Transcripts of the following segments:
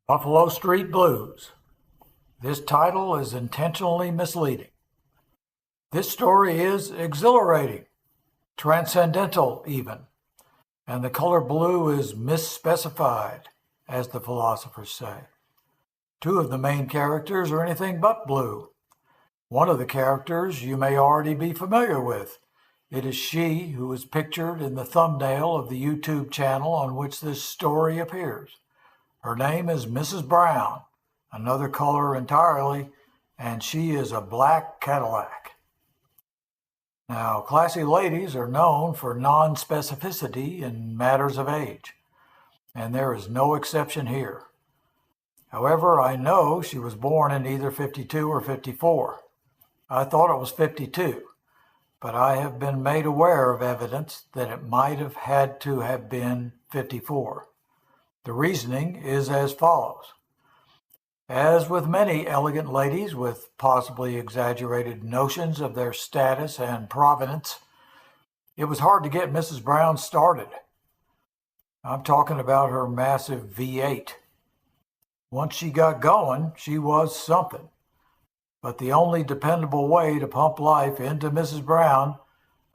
Buffalo Street Blues. This title is intentionally misleading. This story is exhilarating, transcendental even, and the color blue is misspecified, as the philosophers say. Two of the main characters are anything but blue. One of the characters you may already be familiar with. It is she who is pictured in the thumbnail of the YouTube channel on which this story appears. Her name is Mrs. Brown, another color entirely, and she is a black Cadillac. Now, classy ladies are known for non-specificity in matters of age, and there is no exception here. However, I know she was born in either 52 or 54. I thought it was 52, but I have been made aware of evidence that it might have had to have been 54. The reasoning is as follows. As with many elegant ladies with possibly exaggerated notions of their status and provenance, it was hard to get Mrs. Brown started. I'm talking about her massive V8. Once she got going, she was something. But the only dependable way to pump life into Mrs. Brown,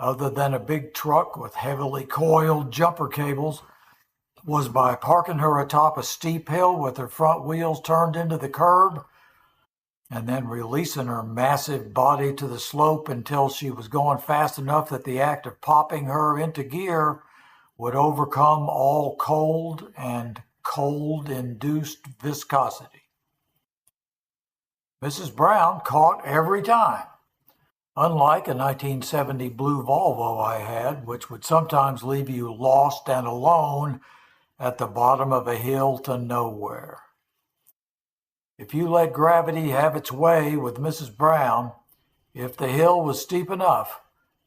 other than a big truck with heavily coiled jumper cables, was by parking her atop a steep hill with her front wheels turned into the curb and then releasing her massive body to the slope until she was going fast enough that the act of popping her into gear would overcome all cold and cold-induced viscosity. Mrs. Brown caught every time, unlike a 1970 blue Volvo I had, which would sometimes leave you lost and alone at the bottom of a hill to nowhere. If you let gravity have its way with Mrs. Brown, if the hill was steep enough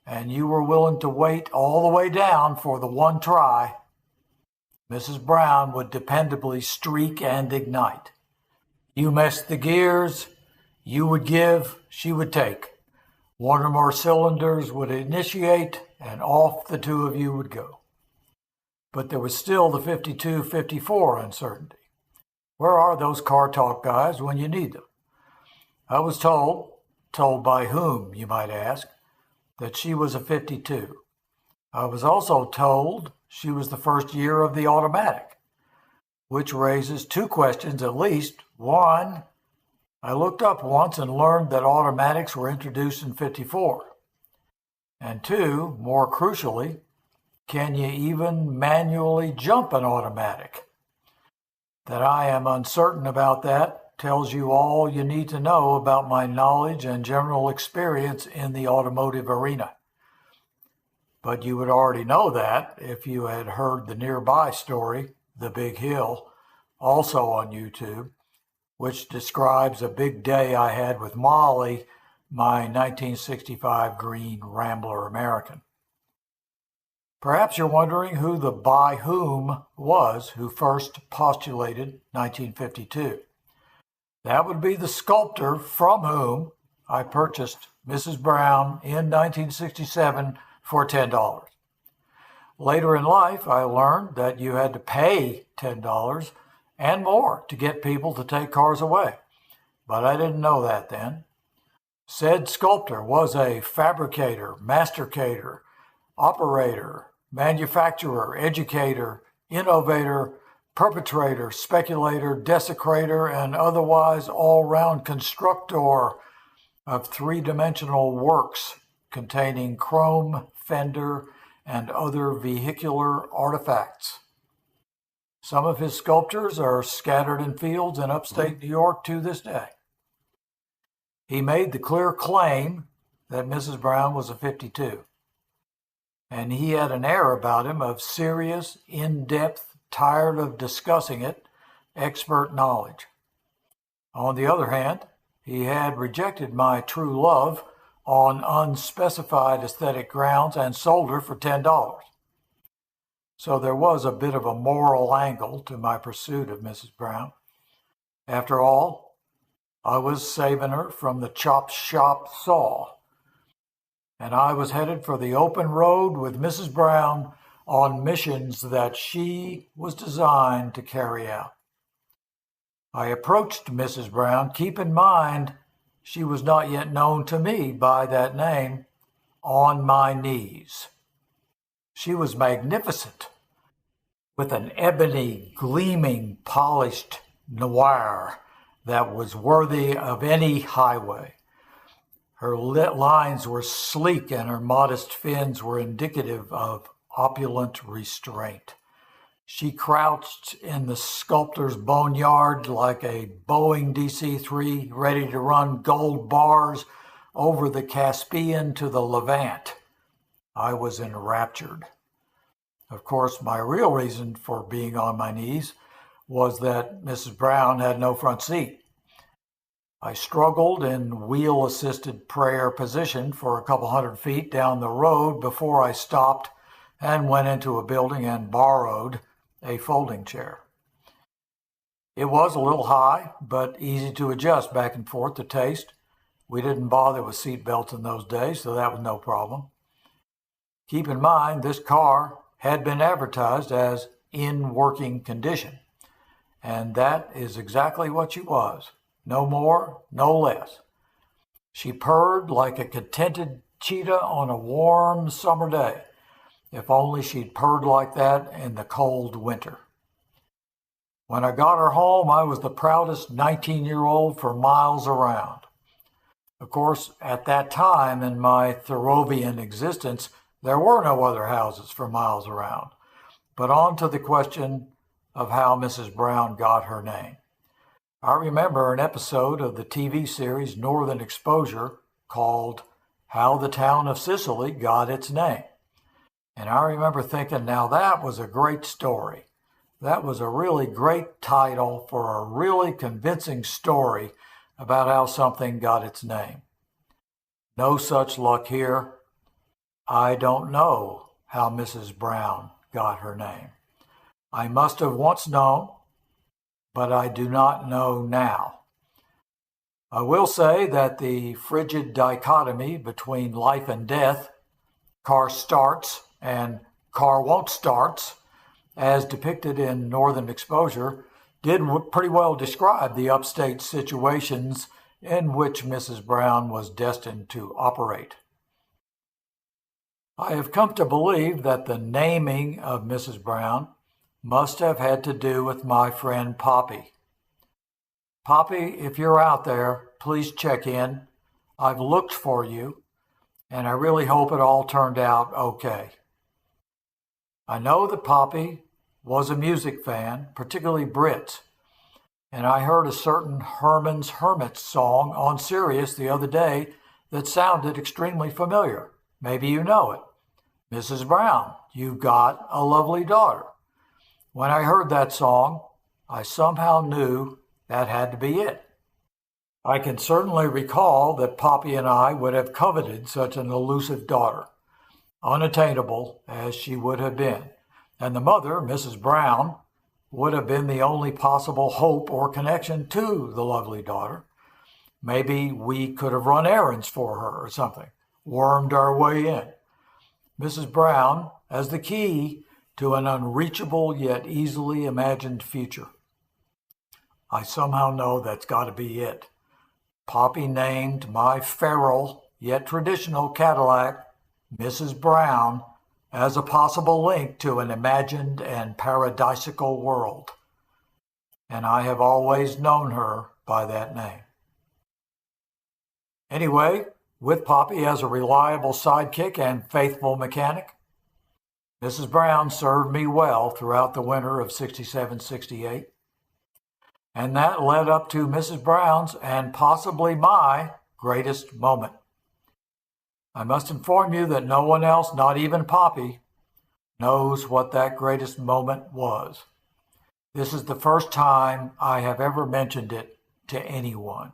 and you were willing to wait all the way down for the one try, Mrs. Brown would dependably streak and ignite. You messed the gears, you would give, she would take. One or more cylinders would initiate, and off the two of you would go. But there was still the 52-54 uncertainty. Where are those car talk guys when you need them? I was told by whom, you might ask, that she was a 52. I was also told she was the first year of the automatic, which raises two questions at least. One, I looked up once and learned that automatics were introduced in 54. And two, more crucially, can you even manually jump an automatic? That I am uncertain about that tells you all you need to know about my knowledge and general experience in the automotive arena. But you would already know that if you had heard the nearby story, The Big Hill, also on YouTube, which describes a big day I had with Molly, my 1965 green Rambler American. Perhaps you're wondering who the by whom was who first postulated 1952. That would be the sculptor from whom I purchased Mrs. Brown in 1967 for $10. Later in life, I learned that you had to pay $10 and more to get people to take cars away, but I didn't know that then. Said sculptor was a fabricator, mastercator, operator, manufacturer, educator, innovator, perpetrator, speculator, desecrator, and otherwise all-round constructor of three-dimensional works containing chrome, fender, and other vehicular artifacts. Some of his sculptures are scattered in fields in upstate New York to this day. He made the clear claim that Mrs. Brown was a 52. And he had an air about him of serious, in-depth, tired of discussing it, expert knowledge. On the other hand, he had rejected my true love on unspecified aesthetic grounds and sold her for $10. So there was a bit of a moral angle to my pursuit of Mrs. Brown. After all, I was saving her from the chop shop saw, and I was headed for the open road with Mrs. Brown on missions that she was designed to carry out. I approached Mrs. Brown. Keep in mind, she was not yet known to me by that name. On my knees. She was magnificent, with an ebony, gleaming, polished noir that was worthy of any highway. Her lines were sleek and her modest fins were indicative of opulent restraint. She crouched in the sculptor's boneyard like a Boeing DC-3 ready to run gold bars over the Caspian to the Levant. I was enraptured. Of course, my real reason for being on my knees was that Mrs. Brown had no front seat. I struggled in wheel-assisted prayer position for a couple hundred feet down the road before I stopped and went into a building and borrowed a folding chair. It was a little high, but easy to adjust back and forth to taste. We didn't bother with seat belts in those days, so that was no problem. Keep in mind, this car had been advertised as in working condition, and that is exactly what she was. No more, no less. She purred like a contented cheetah on a warm summer day. If only she'd purred like that in the cold winter. When I got her home, I was the proudest 19-year-old for miles around. Of course, at that time in my Thoreauvian existence, there were no other houses for miles around. But on to the question of how Mrs. Brown got her name. I remember an episode of the TV series Northern Exposure called How the Town of Sicily Got Its Name. And I remember thinking, now that was a great story. That was a really great title for a really convincing story about how something got its name. No such luck here. I don't know how Mrs. Brown got her name. I must have once known, but I do not know now. I will say that the frigid dichotomy between life and death, car starts and car won't starts, as depicted in Northern Exposure, did pretty well describe the upstate situations in which Mrs. Brown was destined to operate. I have come to believe that the naming of Mrs. Brown must have had to do with my friend Poppy. Poppy, if you're out there, please check in. I've looked for you, and I really hope it all turned out okay. I know that Poppy was a music fan, particularly Brits, and I heard a certain Herman's Hermits song on Sirius the other day that sounded extremely familiar. Maybe you know it. Mrs. Brown, you've got a lovely daughter. When I heard that song, I somehow knew that had to be it. I can certainly recall that Poppy and I would have coveted such an elusive daughter, unattainable as she would have been, and the mother, Mrs. Brown, would have been the only possible hope or connection to the lovely daughter. Maybe we could have run errands for her or something, wormed our way in. Mrs. Brown as the key to an unreachable yet easily imagined future. I somehow know that's got to be it. Poppy named my feral yet traditional Cadillac Mrs. Brown as a possible link to an imagined and paradisical world. And I have always known her by that name. Anyway, with Poppy as a reliable sidekick and faithful mechanic, Mrs. Brown served me well throughout the winter of 67-68. And that led up to Mrs. Brown's and possibly my greatest moment. I must inform you that no one else, not even Poppy, knows what that greatest moment was. This is the first time I have ever mentioned it to anyone.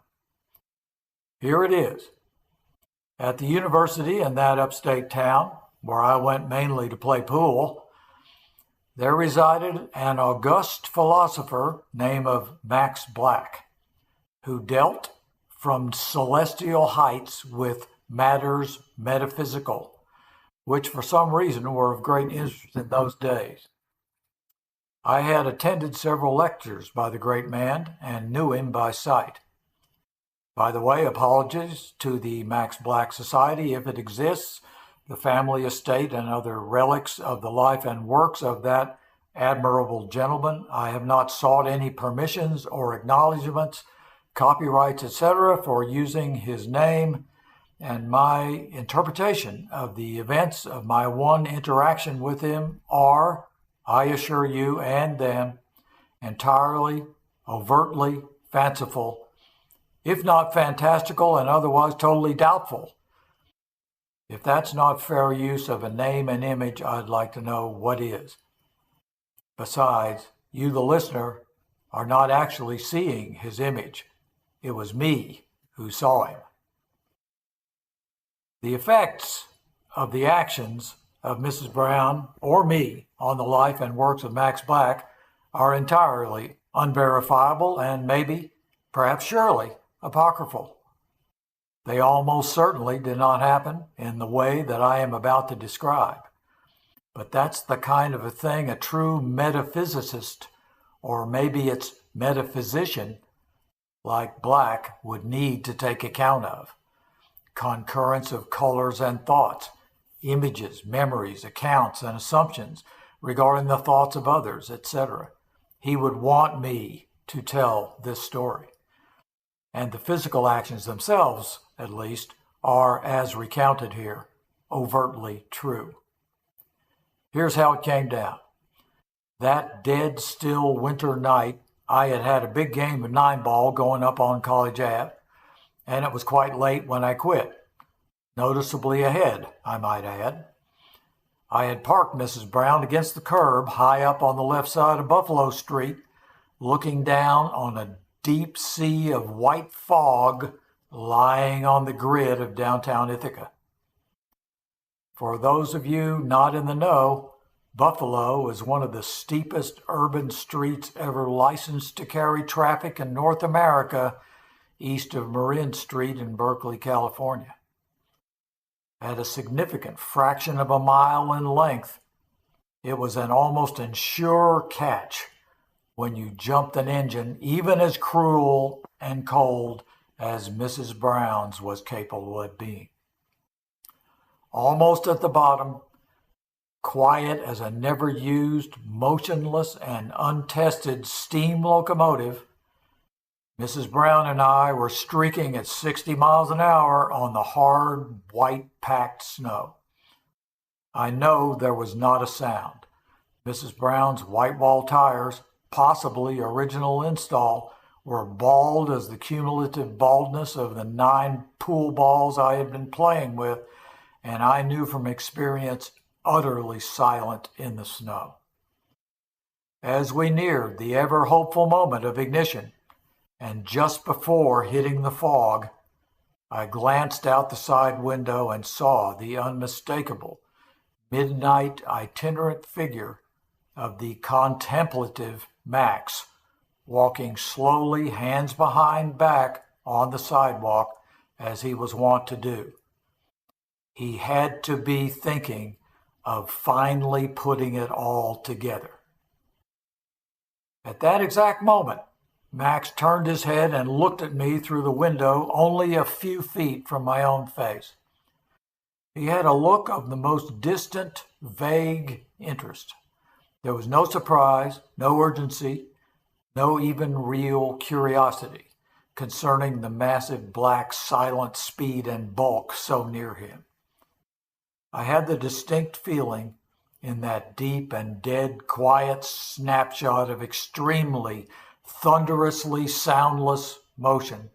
Here it is. At the university in that upstate town, where I went mainly to play pool, there resided an august philosopher named of Max Black, who dealt from celestial heights with matters metaphysical, which for some reason were of great interest in those days. I had attended several lectures by the great man and knew him by sight. By the way, apologies to the Max Black Society if it exists, the family estate and other relics of the life and works of that admirable gentleman. I have not sought any permissions or acknowledgments, copyrights, etc. for using his name, and my interpretation of the events of my one interaction with him are, I assure you and them, entirely, overtly fanciful, if not fantastical and otherwise totally doubtful. If that's not fair use of a name and image, I'd like to know what is. Besides, you, the listener, are not actually seeing his image. It was me who saw him. The effects of the actions of Mrs. Brown or me on the life and works of Max Black are entirely unverifiable and maybe, perhaps surely, apocryphal. They almost certainly did not happen in the way that I am about to describe. But that's the kind of a thing a true metaphysicist, or maybe it's metaphysician, like Black would need to take account of. Concurrence of colors and thoughts, images, memories, accounts, and assumptions regarding the thoughts of others, etc. He would want me to tell this story. And the physical actions themselves, at least, are, as recounted here, overtly true. Here's how it came down. That dead, still winter night, I had had a big game of 9-ball going up on College Ave, and it was quite late when I quit. Noticeably ahead, I might add. I had parked Mrs. Brown against the curb high up on the left side of Buffalo Street, looking down on a deep sea of white fog lying on the grid of downtown Ithaca. For those of you not in the know, Buffalo is one of the steepest urban streets ever licensed to carry traffic in North America, east of Marin Street in Berkeley, California. At a significant fraction of a mile in length, it was an almost sure catch when you jumped an engine even as cruel and cold as Mrs. Brown's was capable of being. Almost at the bottom, quiet as a never-used, motionless, and untested steam locomotive, Mrs. Brown and I were streaking at 60 miles an hour on the hard, white-packed snow. I know there was not a sound. Mrs. Brown's white wall tires, possibly original install, were bald as the cumulative baldness of the 9 pool balls I had been playing with, and I knew from experience utterly silent in the snow. As we neared the ever-hopeful moment of ignition, and just before hitting the fog, I glanced out the side window and saw the unmistakable midnight itinerant figure of the contemplative Max walking slowly, hands behind back, on the sidewalk as he was wont to do. He had to be thinking of finally putting it all together. At that exact moment, Max turned his head and looked at me through the window only a few feet from my own face. He had a look of the most distant, vague interest. There was no surprise, no urgency, no even real curiosity concerning the massive black silent speed and bulk so near him. I had the distinct feeling in that deep and dead quiet snapshot of extremely, thunderously soundless motion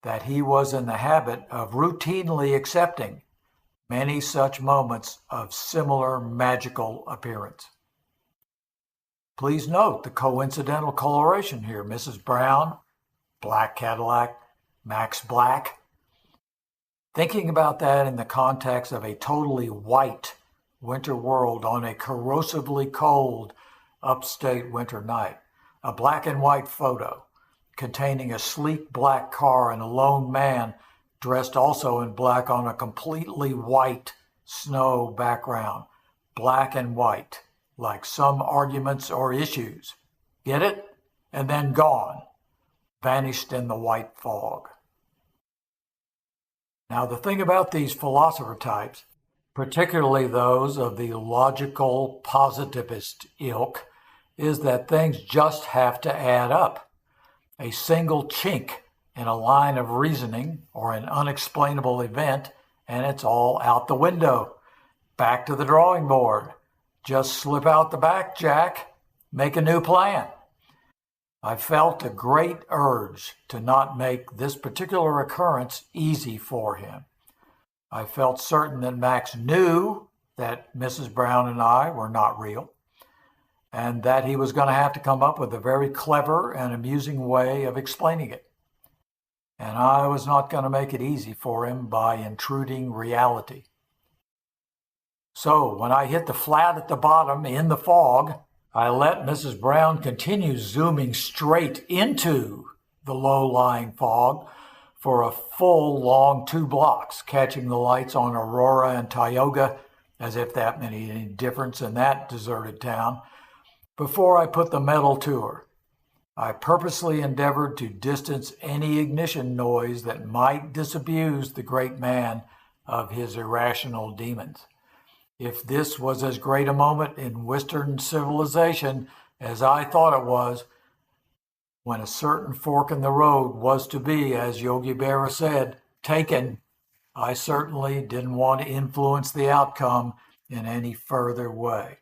that he was in the habit of routinely accepting many such moments of similar magical appearance. Please note the coincidental coloration here. Mrs. Brown, black Cadillac, Max Black. Thinking about that in the context of a totally white winter world on a corrosively cold upstate winter night, a black and white photo containing a sleek black car and a lone man dressed also in black on a completely white snow background, black and white like some arguments or issues. Get it? And then gone, vanished in the white fog. Now, the thing about these philosopher types, particularly those of the logical positivist ilk, is that things just have to add up. A single chink in a line of reasoning or an unexplainable event, and it's all out the window. Back to the drawing board. Just slip out the back, Jack. Make a new plan. I felt a great urge to not make this particular occurrence easy for him. I felt certain that Max knew that Mrs. Brown and I were not real, and that he was going to have to come up with a very clever and amusing way of explaining it. And I was not going to make it easy for him by intruding reality. So when I hit the flat at the bottom in the fog, I let Mrs. Brown continue zooming straight into the low-lying fog for a full long 2 blocks, catching the lights on Aurora and Tioga, as if that made any difference in that deserted town, before I put the metal to her. I purposely endeavored to distance any ignition noise that might disabuse the great man of his irrational demons. If this was as great a moment in Western civilization as I thought it was, when a certain fork in the road was to be, as Yogi Berra said, taken, I certainly didn't want to influence the outcome in any further way.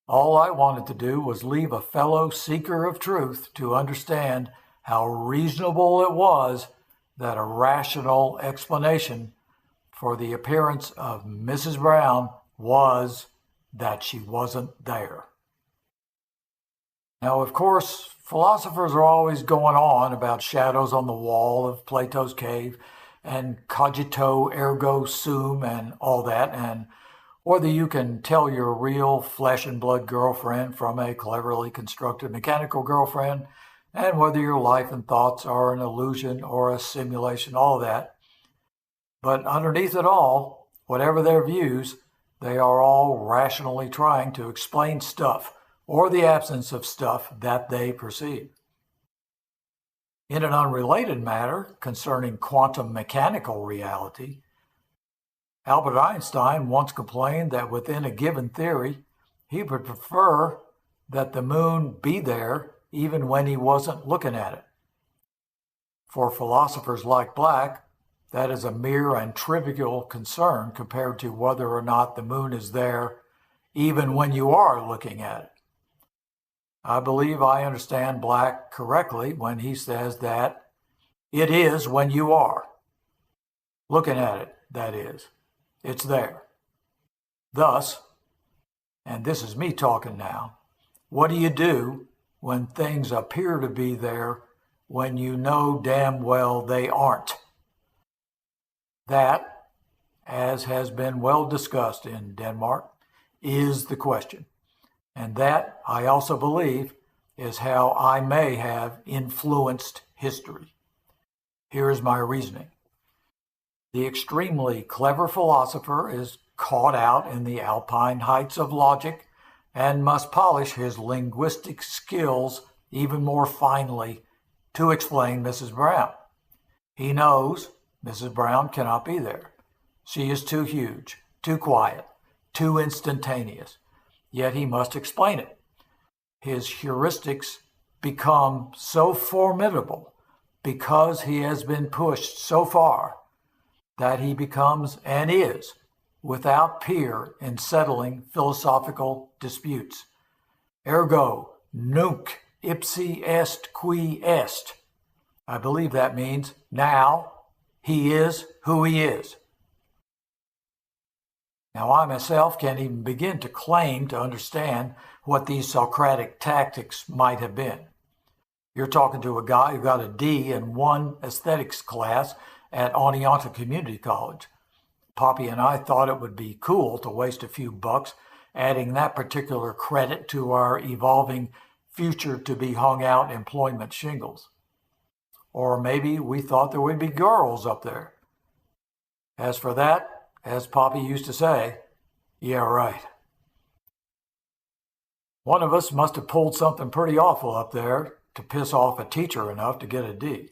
All I wanted to do was leave a fellow seeker of truth to understand how reasonable it was that a rational explanation for the appearance of Mrs. Brown was that she wasn't there. Now, of course, philosophers are always going on about shadows on the wall of Plato's cave and cogito ergo sum and all that, and whether you can tell your real flesh and blood girlfriend from a cleverly constructed mechanical girlfriend, and whether your life and thoughts are an illusion or a simulation, all of that. But underneath it all, whatever their views, they are all rationally trying to explain stuff or the absence of stuff that they perceive. In an unrelated matter concerning quantum mechanical reality, Albert Einstein once complained that within a given theory, he would prefer that the moon be there even when he wasn't looking at it. For philosophers like Black, that is a mere and trivial concern compared to whether or not the moon is there even when you are looking at it. I believe I understand Black correctly when he says that it is when you are looking at it, that is. It's there. Thus, and this is me talking now, what do you do when things appear to be there when you know damn well they aren't? That, as has been well discussed in Denmark, is the question. And that, I also believe, is how I may have influenced history. Here is my reasoning. The extremely clever philosopher is caught out in the alpine heights of logic and must polish his linguistic skills even more finely to explain Mrs. Brown. He knows Mrs. Brown cannot be there. She is too huge, too quiet, too instantaneous. Yet he must explain it. His heuristics become so formidable because he has been pushed so far that he becomes and is without peer in settling philosophical disputes. Ergo, nunc ipsi est qui est. I believe that means now he is who he is. Now, I myself can't even begin to claim to understand what these Socratic tactics might have been. You're talking to a guy who got a D in one aesthetics class at Oneonta Community College. Poppy and I thought it would be cool to waste a few bucks adding that particular credit to our evolving future to be hung out employment shingles. Or maybe we thought there would be girls up there. As for that, as Poppy used to say, yeah, right. One of us must have pulled something pretty awful up there to piss off a teacher enough to get a D.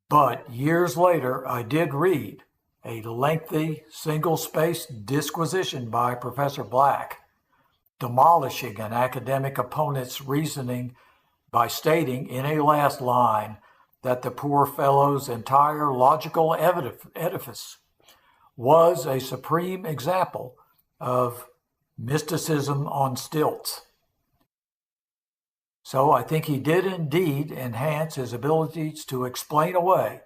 But years later, I did read a lengthy, single-spaced disquisition by Professor Black, demolishing an academic opponent's reasoning by stating in a last line that the poor fellow's entire logical edifice was a supreme example of mysticism on stilts. So I think he did indeed enhance his abilities to explain away,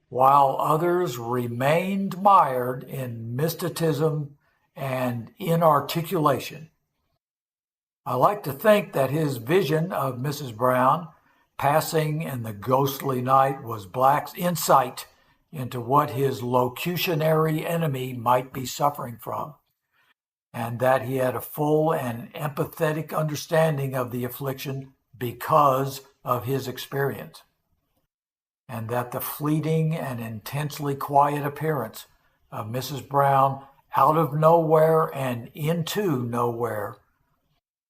while others remained mired in mysticism and inarticulation. I like to think that his vision of Mrs. Brown passing in the ghostly night was Black's insight into what his locutionary enemy might be suffering from, and that he had a full and empathetic understanding of the affliction because of his experience, and that the fleeting and intensely quiet appearance of Mrs. Brown out of nowhere and into nowhere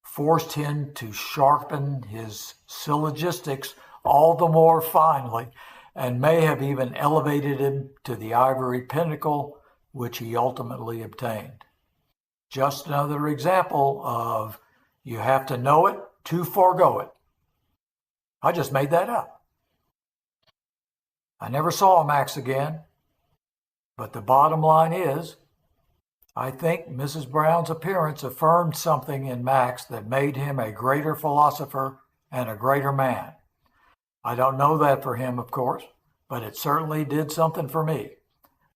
forced him to sharpen his syllogistics all the more finely, and may have even elevated him to the ivory pinnacle which he ultimately obtained. Just another example of you have to know it to forego it. I just made that up. I never saw Max again, but the bottom line is, I think Mrs. Brown's appearance affirmed something in Max that made him a greater philosopher and a greater man. I don't know that for him, of course, but it certainly did something for me.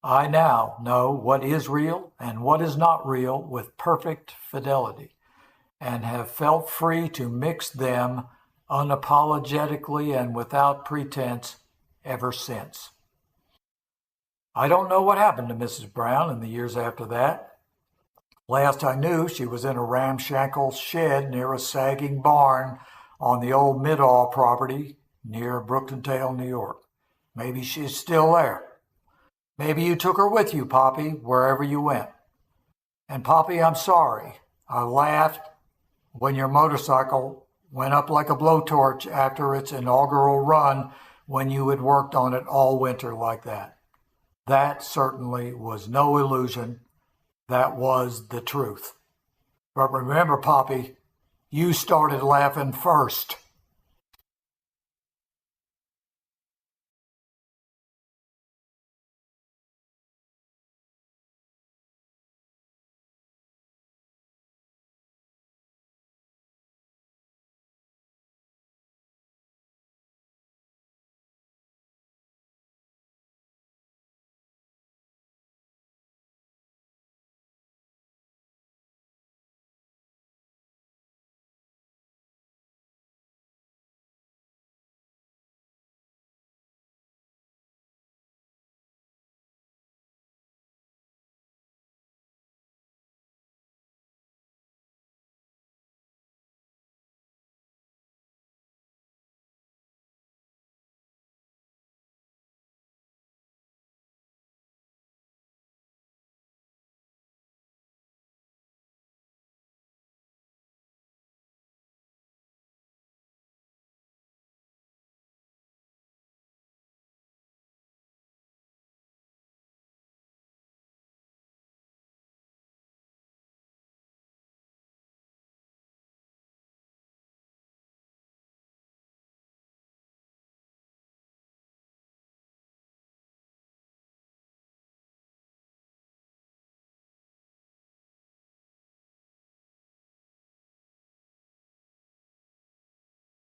I now know what is real and what is not real with perfect fidelity, and have felt free to mix them unapologetically and without pretense ever since. I don't know what happened to Mrs. Brown in the years after that. Last I knew, she was in a ramshackle shed near a sagging barn on the old Midall property near Brooklyn, New York. Maybe she's still there. Maybe you took her with you, Poppy, wherever you went. And Poppy, I'm sorry. I laughed when your motorcycle went up like a blowtorch after its inaugural run when you had worked on it all winter like that. That certainly was no illusion. That was the truth. But remember, Poppy, you started laughing first.